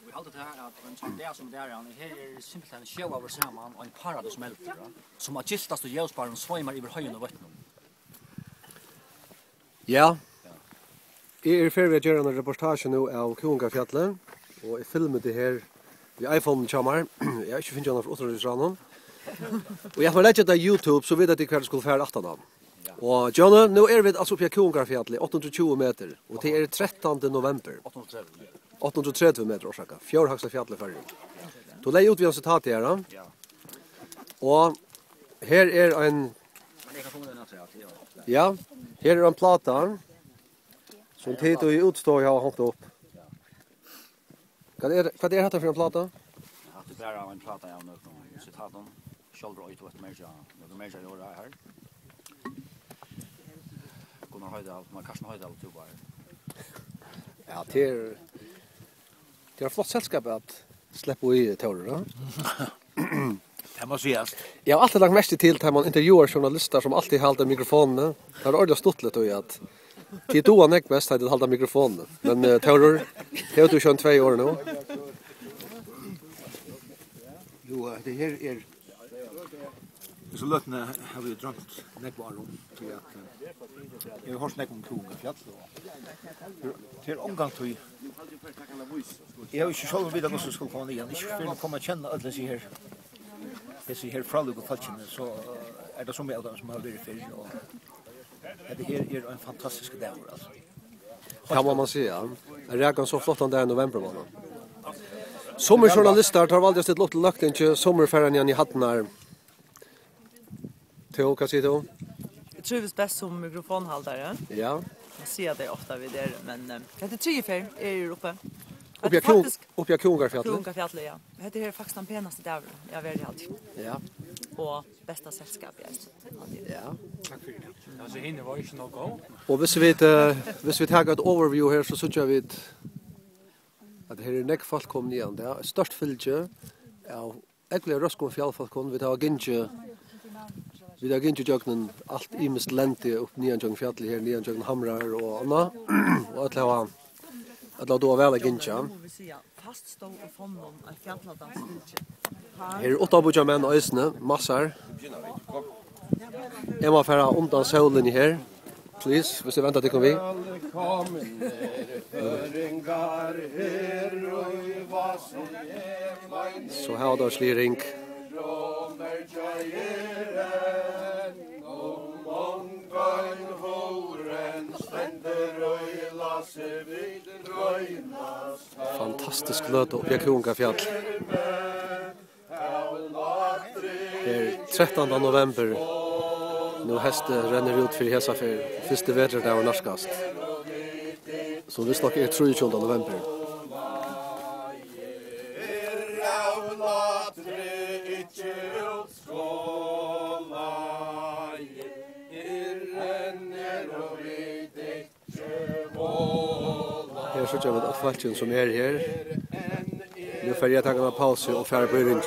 Vi håller det här att en sån där som där han här är simpelt en show över samman och en parad som smälter som att gistast och ljusbaren svämmar över höjen och vattnet. Ja. Jag för vi gör en reportage nu av Kungafjallet och I filmar det här i iPhone chamar. Jag inte finner någon för utrustning. Och jag har läst det på YouTube så vet jag att det skulle färd 18. Och John, nu är vi alltså på Kungafjallet 820 meter och det är 13 november. 830 meter orsaka. Fjärhögsta fjället för. Då lägger ut vi en citat här då. Ja. Och här är en ja, här är en plata som tid och utstår jag har hållit upp. Vad är det för en plata? Ja, det är en plata jag nu citaten. Shoulder och ett mer gör det här. Gunnar Höjdal, Karsten Höjdal tog bara. Ja, det är flott sällskap att släppa i tårarna. Det måste sägas. Jag har alltid lagt mest till att man intervjuar journalister som alltid håller mikrofonen. Det har ordentligt stått lite i att det då näck mest att hålla mikrofonen. Men tårar, det har du kört 2 år nu. Jo, det här är så lötna har vi drömt näckvar om till att jag har snackat om Kungafjall. Det är omgång till. Jag har inte själv vidare något skulle komma igen. Jag vill komma känna alla sig här. Det ser här fralig och falchen så är det som jag som har varit för och det här är en fantastisk dag alltså. Kan man säga. Det är så flott den där november månad. Sommarjournalister har valt att ställa upp till lagt inte sommarfärden I Hattnar. Theo, vad säger du? Jag trivs bäst som mikrofonhållare. Ja. Man ser det ofta vid det, men det är 3 färg är uppe. Upp i Kungafjallet. Kungafjallet, ja. Det är faktiskt den penaste dagen jag väljer alltid. Ja. Och bästa sällskap jag. Ja. Tack för det. Alltså hinner var inte något. Och hvis vi tar ett overview här så syns jag vid att här är näck folk kom igen. Det är störst fylke. Ja, äckliga röskom fjällfolk kom vi tar ginge. Vi har inte jöknen allt imest lente upp nian jöknen fjället här, nian jöknen hamrar och anna. Och att då väl ginge. Fast stå I fonden av fjälladans fylke. Här är 8 budja män och ösne, massar. Jag må färra undan solen här. Please, hvis du väntar till kom vi. Så här då sliring. Fantastisk löt upp i Kungafjall. 13 november. Nu hästen renner ut för hesa för första vädret där och narskast. Så vi snackar 23 november. Här så jag att falchen som är här. Nu får jag ta en paus och färra på ringen.